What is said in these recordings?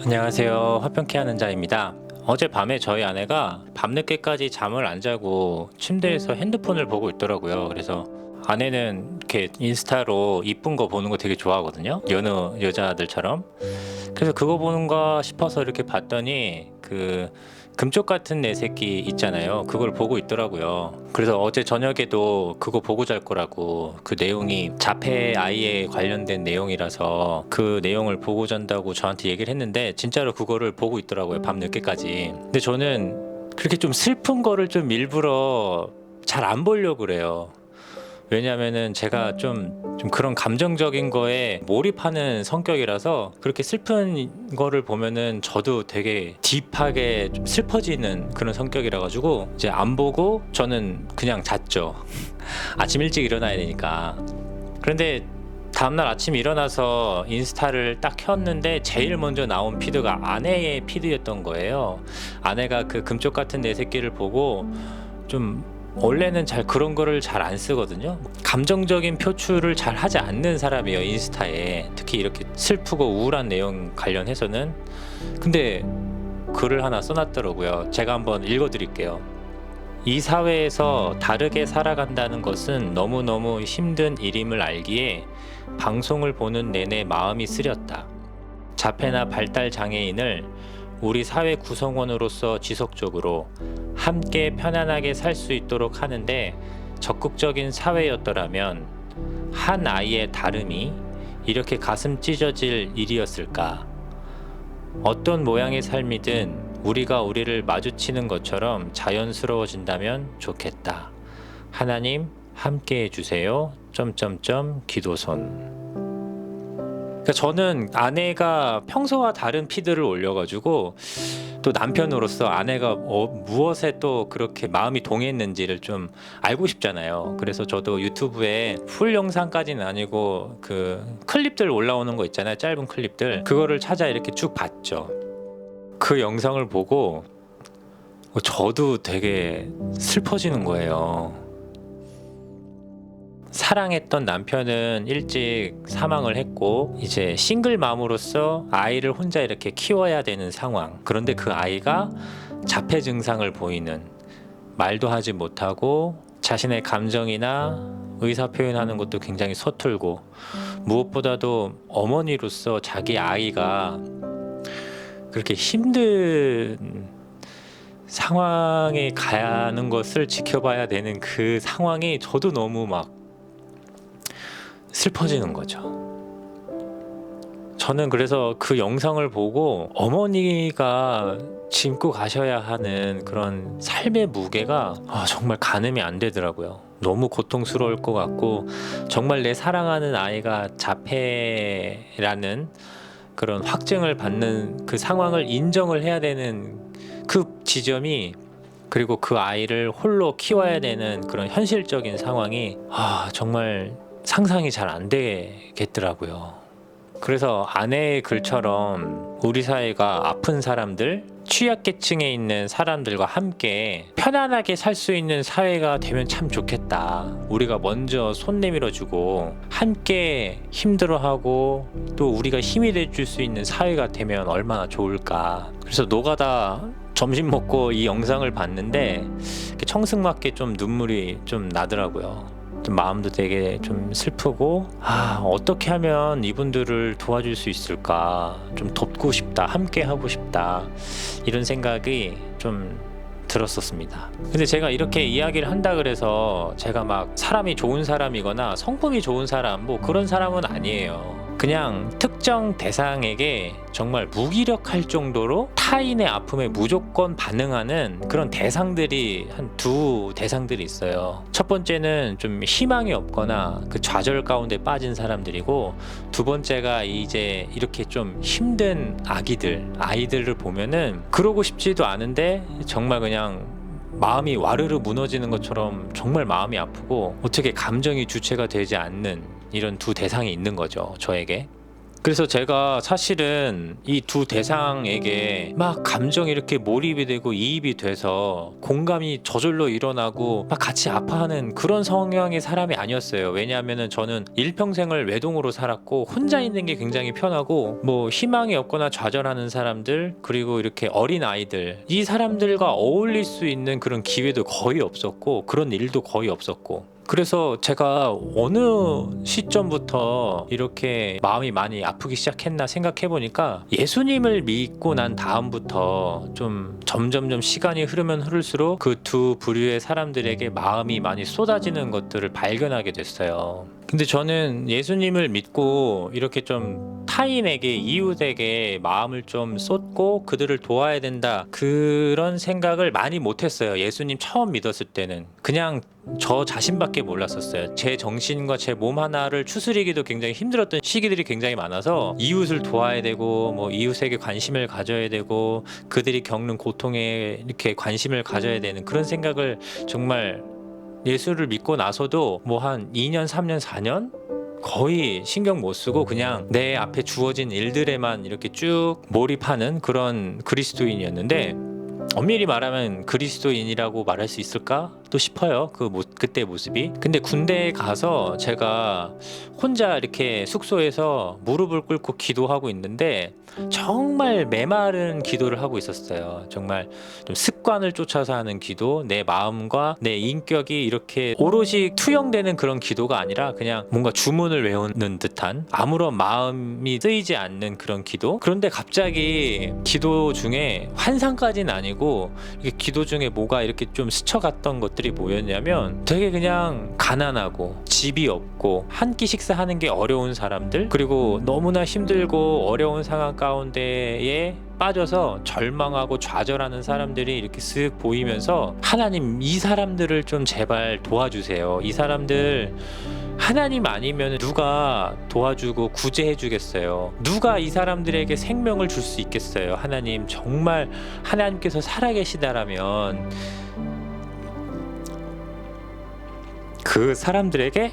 안녕하세요. 화평케 하는 자입니다. 어젯밤에 저희 아내가 밤늦게까지 잠을 안 자고 침대에서 핸드폰을 보고 있더라고요. 그래서 아내는 이렇게 인스타로 이쁜 거 보는 거 되게 좋아하거든요. 여느 여자들처럼. 그래서 그거 보는가 싶어서 이렇게 봤더니 그 금쪽 같은 내 새끼 있잖아요. 그걸 보고 있더라고요. 그래서 어제 저녁에도 그거 보고 잘 거라고, 그 내용이 자폐 아이에 관련된 내용이라서 그 내용을 보고 잔다고 저한테 얘기를 했는데 진짜로 그거를 보고 있더라고요. 밤 늦게까지. 근데 저는 그렇게 좀 슬픈 거를 좀 일부러 잘 안 보려고 그래요. 왜냐면은 제가 좀 그런 감정적인 거에 몰입하는 성격이라서 그렇게 슬픈 거를 보면은 저도 되게 딥하게 좀 슬퍼지는 그런 성격이라 가지고 이제 안 보고 저는 그냥 잤죠. 아침 일찍 일어나야 되니까. 그런데 다음날 아침 일어나서 인스타를 딱 켰는데 제일 먼저 나온 피드가 아내의 피드였던 거예요. 아내가 그 금쪽 같은 내 새끼를 보고 좀, 원래는 잘 그런 거를 잘 안 쓰거든요. 감정적인 표출을 잘 하지 않는 사람이에요, 인스타에. 특히 이렇게 슬프고 우울한 내용 관련해서는. 근데 글을 하나 써놨더라고요. 제가 한번 읽어드릴게요. 이 사회에서 다르게 살아간다는 것은 너무너무 힘든 일임을 알기에 방송을 보는 내내 마음이 쓰렸다. 자폐나 발달 장애인을 우리 사회 구성원으로서 지속적으로 함께 편안하게 살 수 있도록 하는데 적극적인 사회였더라면 한 아이의 다름이 이렇게 가슴 찢어질 일이었을까? 어떤 모양의 삶이든 우리가 우리를 마주치는 것처럼 자연스러워진다면 좋겠다. 하나님 함께 해주세요. 기도손. 그러니까 저는 아내가 평소와 다른 피드를 올려가지고 또 남편으로서 아내가 무엇에 또 그렇게 마음이 동했는지를 좀 알고 싶잖아요. 그래서 저도 유튜브에 풀 영상까지는 아니고 그 클립들 올라오는 거 있잖아요. 짧은 클립들. 그거를 찾아 이렇게 쭉 봤죠. 그 영상을 보고 저도 되게 슬퍼지는 거예요. 사랑했던 남편은 일찍 사망을 했고 이제 싱글맘으로서 아이를 혼자 이렇게 키워야 되는 상황. 그런데 그 아이가 자폐 증상을 보이는, 말도 하지 못하고 자신의 감정이나 의사 표현하는 것도 굉장히 서툴고, 무엇보다도 어머니로서 자기 아이가 그렇게 힘든 상황에 가는 것을 지켜봐야 되는 그 상황이 저도 너무 막 슬퍼지는 거죠. 저는 그래서 그 영상을 보고 어머니가 짊고 가셔야 하는 그런 삶의 무게가 정말 가늠이 안 되더라고요. 너무 고통스러울 것 같고, 정말 내 사랑하는 아이가 자폐라는 그런 확증을 받는 그 상황을 인정을 해야 되는 그 지점이, 그리고 그 아이를 홀로 키워야 되는 그런 현실적인 상황이 정말 상상이 잘 안 되겠더라고요. 그래서 아내의 글처럼 우리 사회가 아픈 사람들, 취약계층에 있는 사람들과 함께 편안하게 살 수 있는 사회가 되면 참 좋겠다. 우리가 먼저 손 내밀어주고 함께 힘들어하고 또 우리가 힘이 돼줄 수 있는 사회가 되면 얼마나 좋을까. 그래서 노가다 점심 먹고 이 영상을 봤는데 청승맞게 좀 눈물이 좀 나더라고요. 좀 마음도 되게 좀 슬프고, 어떻게 하면 이분들을 도와줄 수 있을까, 좀 돕고 싶다, 함께 하고 싶다, 이런 생각이 좀 들었었습니다. 근데 제가 이렇게 이야기를 한다 그래서 제가 막 사람이 좋은 사람이거나 성품이 좋은 사람, 뭐 그런 사람은 아니에요. 그냥 특정 대상에게 정말 무기력할 정도로 타인의 아픔에 무조건 반응하는 그런 대상들이 한 두 대상들이 있어요. 첫 번째는 좀 희망이 없거나 그 좌절 가운데 빠진 사람들이고, 두 번째가 이제 이렇게 좀 힘든 아이들을 보면은 그러고 싶지도 않은데 정말 그냥 마음이 와르르 무너지는 것처럼 정말 마음이 아프고 어떻게 감정이 주체가 되지 않는 이런 두 대상이 있는 거죠, 저에게. 그래서 제가 사실은 이 두 대상에게 막 감정이 이렇게 몰입이 되고 이입이 돼서 공감이 저절로 일어나고 막 같이 아파하는 그런 성향의 사람이 아니었어요. 왜냐하면은 저는 일평생을 외동으로 살았고 혼자 있는 게 굉장히 편하고 뭐 희망이 없거나 좌절하는 사람들 그리고 이렇게 어린 아이들 이 사람들과 어울릴 수 있는 그런 기회도 거의 없었고 그런 일도 거의 없었고 그래서 제가 어느 시점부터 이렇게 마음이 많이 아프기 시작했나 생각해 보니까 예수님을 믿고 난 다음부터 좀 점점점 시간이 흐르면 흐를수록 그 두 부류의 사람들에게 마음이 많이 쏟아지는 것들을 발견하게 됐어요. 근데 저는 예수님을 믿고 이렇게 좀 타인에게 이웃에게 마음을 좀 쏟고 그들을 도와야 된다 그런 생각을 많이 못했어요. 예수님 처음 믿었을 때는 그냥 저 자신밖에 몰랐었어요. 제 정신과 제 몸 하나를 추스리기도 굉장히 힘들었던 시기들이 굉장히 많아서 이웃을 도와야 되고 뭐 이웃에게 관심을 가져야 되고 그들이 겪는 고통에 이렇게 관심을 가져야 되는 그런 생각을 정말 예수를 믿고 나서도 뭐 한 2년, 3년, 4년 거의 신경 못 쓰고 그냥 내 앞에 주어진 일들에만 이렇게 쭉 몰입하는 그런 그리스도인이었는데 엄밀히 말하면 그리스도인이라고 말할 수 있을까? 또 싶어요. 그때 모습이. 근데 군대에 가서 제가 혼자 이렇게 숙소에서 무릎을 꿇고 기도하고 있는데 정말 메마른 기도를 하고 있었어요. 정말 좀 습관을 쫓아서 하는 기도, 내 마음과 내 인격이 이렇게 오롯이 투영되는 그런 기도가 아니라 그냥 뭔가 주문을 외우는 듯한 아무런 마음이 쓰이지 않는 그런 기도. 그런데 갑자기 기도 중에 환상까지는 아니고 이게 기도 중에 뭐가 이렇게 좀 스쳐갔던 것들이 뭐였냐면 되게 그냥 가난하고 집이 없고 한 끼 식사하는 게 어려운 사람들 그리고 너무나 힘들고 어려운 상황 가운데에 빠져서 절망하고 좌절하는 사람들이 이렇게 쓱 보이면서 하나님 이 사람들을 좀 제발 도와주세요. 이 사람들 하나님 아니면 누가 도와주고 구제해 주겠어요. 누가 이 사람들에게 생명을 줄 수 있겠어요. 하나님 정말 하나님께서 살아계시다라면 그 사람들에게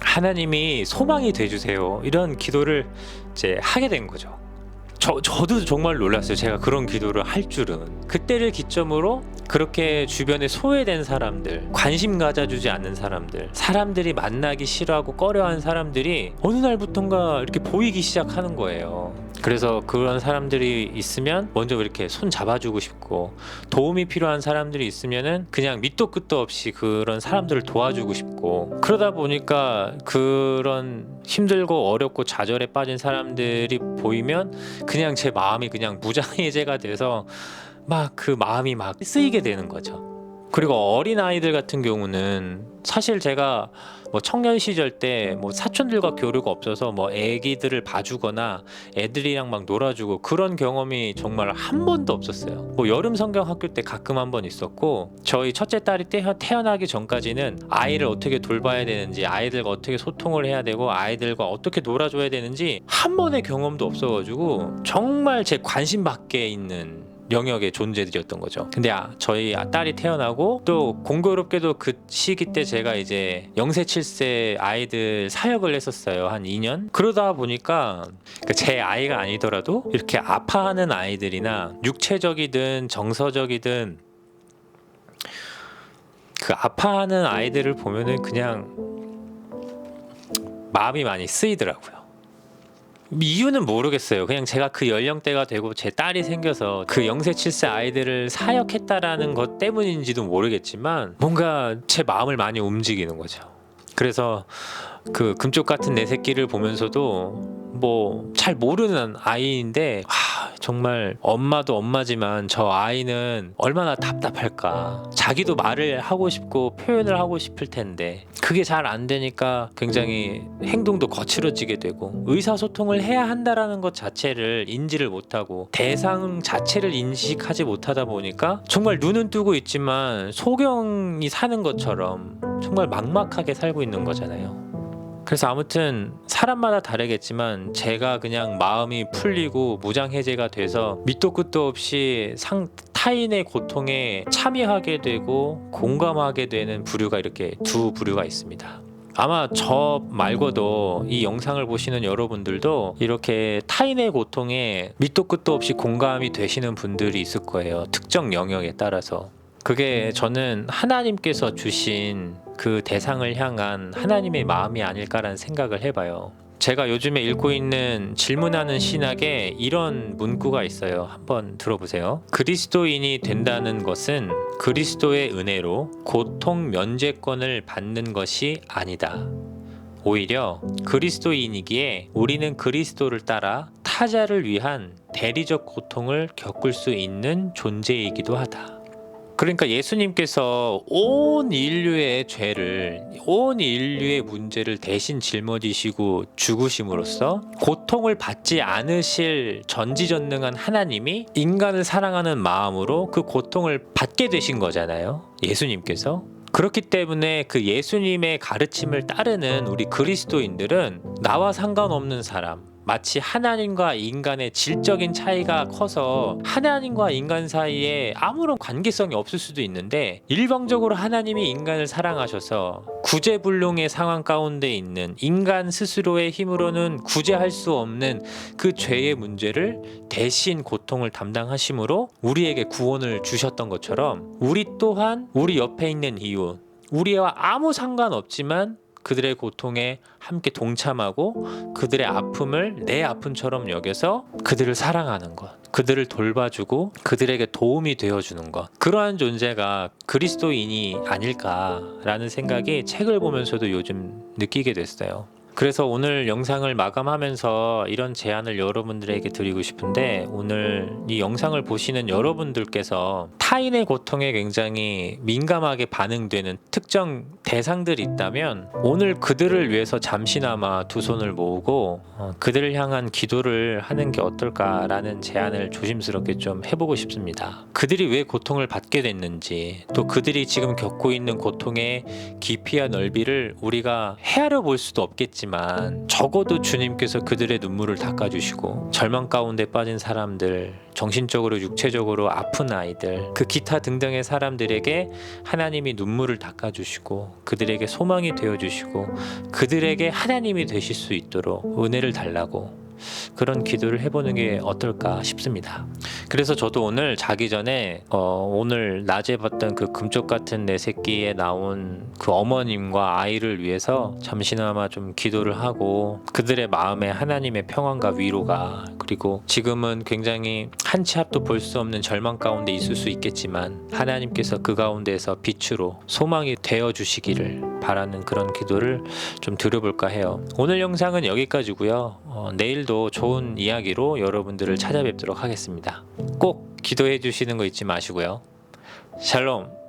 하나님이 소망이 돼주세요. 이런 기도를 이제 하게 된 거죠. 저도 정말 놀랐어요. 제가 그런 기도를 할 줄은. 그때를 기점으로 그렇게 주변에 소외된 사람들, 관심 가져주지 않는 사람들, 사람들이 만나기 싫어하고 꺼려하는 사람들이 어느 날부턴가 이렇게 보이기 시작하는 거예요. 그래서 그런 사람들이 있으면 먼저 이렇게 손 잡아주고 싶고 도움이 필요한 사람들이 있으면은 그냥 밑도 끝도 없이 그런 사람들을 도와주고 싶고 그러다 보니까 그런 힘들고 어렵고 좌절에 빠진 사람들이 보이면 그냥 제 마음이 그냥 무장해제가 돼서 막 그 마음이 막 쓰이게 되는 거죠. 그리고 어린 아이들 같은 경우는 사실 제가 뭐 청년 시절 때 뭐 사촌들과 교류가 없어서 뭐 애기들을 봐주거나 애들이랑 막 놀아주고 그런 경험이 정말 한 번도 없었어요. 뭐 여름 성경 학교 때 가끔 한 번 있었고 저희 첫째 딸이 태어나기 전까지는 아이를 어떻게 돌봐야 되는지 아이들과 어떻게 소통을 해야 되고 아이들과 어떻게 놀아줘야 되는지 한 번의 경험도 없어가지고 정말 제 관심 밖에 있는 영역의 존재들이었던 거죠. 근데 저희 딸이 태어나고 또 공교롭게도 그 시기 때 제가 이제 0세 7세 아이들 사역을 했었어요. 한 2년. 그러다 보니까 제 아이가 아니더라도 이렇게 아파하는 아이들이나 육체적이든 정서적이든 그 아파하는 아이들을 보면은 그냥 마음이 많이 쓰이더라고요. 이유는 모르겠어요. 그냥 제가 그 연령대가 되고 제 딸이 생겨서 그 0세 7세 아이들을 사역했다라는 것 때문인지도 모르겠지만 뭔가 제 마음을 많이 움직이는 거죠. 그래서 그 금쪽 같은 내 새끼를 보면서도 뭐 잘 모르는 아이인데 정말 엄마도 엄마지만 저 아이는 얼마나 답답할까. 자기도 말을 하고 싶고 표현을 하고 싶을 텐데 그게 잘 안 되니까 굉장히 행동도 거칠어지게 되고 의사소통을 해야 한다라는 것 자체를 인지를 못하고 대상 자체를 인식하지 못하다 보니까 정말 눈은 뜨고 있지만 소경이 사는 것처럼 정말 막막하게 살고 있는 거잖아요. 그래서 아무튼 사람마다 다르겠지만 제가 그냥 마음이 풀리고 무장해제가 돼서 밑도 끝도 없이 타인의 고통에 참여하게 되고 공감하게 되는 부류가 이렇게 두 부류가 있습니다. 아마 저 말고도 이 영상을 보시는 여러분들도 이렇게 타인의 고통에 밑도 끝도 없이 공감이 되시는 분들이 있을 거예요. 특정 영역에 따라서. 그게 저는 하나님께서 주신 그 대상을 향한 하나님의 마음이 아닐까라는 생각을 해봐요. 제가 요즘에 읽고 있는 질문하는 신학에 이런 문구가 있어요. 한번 들어보세요. 그리스도인이 된다는 것은 그리스도의 은혜로 고통 면제권을 받는 것이 아니다. 오히려 그리스도인이기에 우리는 그리스도를 따라 타자를 위한 대리적 고통을 겪을 수 있는 존재이기도 하다. 그러니까 예수님께서 온 인류의 죄를, 온 인류의 문제를 대신 짊어지시고 죽으심으로써 고통을 받지 않으실 전지전능한 하나님이 인간을 사랑하는 마음으로 그 고통을 받게 되신 거잖아요. 예수님께서. 그렇기 때문에 그 예수님의 가르침을 따르는 우리 그리스도인들은 나와 상관없는 사람, 마치 하나님과 인간의 질적인 차이가 커서 하나님과 인간 사이에 아무런 관계성이 없을 수도 있는데 일방적으로 하나님이 인간을 사랑하셔서 구제불능의 상황 가운데 있는 인간 스스로의 힘으로는 구제할 수 없는 그 죄의 문제를 대신 고통을 담당하심으로 우리에게 구원을 주셨던 것처럼 우리 또한 우리 옆에 있는 이웃, 우리와 아무 상관없지만 그들의 고통에 함께 동참하고 그들의 아픔을 내 아픔처럼 여겨서 그들을 사랑하는 것, 그들을 돌봐주고 그들에게 도움이 되어주는 것, 그러한 존재가 그리스도인이 아닐까라는 생각이 책을 보면서도 요즘 느끼게 됐어요. 그래서 오늘 영상을 마감하면서 이런 제안을 여러분들에게 드리고 싶은데, 오늘 이 영상을 보시는 여러분들께서 타인의 고통에 굉장히 민감하게 반응되는 특정 대상들이 있다면 오늘 그들을 위해서 잠시나마 두 손을 모으고 그들을 향한 기도를 하는 게 어떨까라는 제안을 조심스럽게 좀 해보고 싶습니다. 그들이 왜 고통을 받게 됐는지, 또 그들이 지금 겪고 있는 고통의 깊이와 넓이를 우리가 헤아려 볼 수도 없겠지만 적어도 주님께서 그들의 눈물을 닦아주시고 절망 가운데 빠진 사람들, 정신적으로 육체적으로 아픈 아이들, 그 기타 등등의 사람들에게 하나님이 눈물을 닦아주시고 그들에게 소망이 되어주시고 그들에게 하나님이 되실 수 있도록 은혜를 달라고 그런 기도를 해보는 게 어떨까 싶습니다. 그래서 저도 오늘 자기 전에 오늘 낮에 봤던 그 금쪽 같은 내 새끼에 나온 그 어머님과 아이를 위해서 잠시나마 좀 기도를 하고 그들의 마음에 하나님의 평안과 위로가, 그리고 지금은 굉장히 한 치 앞도 볼 수 없는 절망 가운데 있을 수 있겠지만 하나님께서 그 가운데에서 빛으로 소망이 되어 주시기를 바라는 그런 기도를 좀 드려볼까 해요. 오늘 영상은 여기까지고요. 내일도 좋은 이야기로 여러분들을 찾아뵙도록 하겠습니다. 꼭 기도해 주시는 거 잊지 마시고요. 샬롬.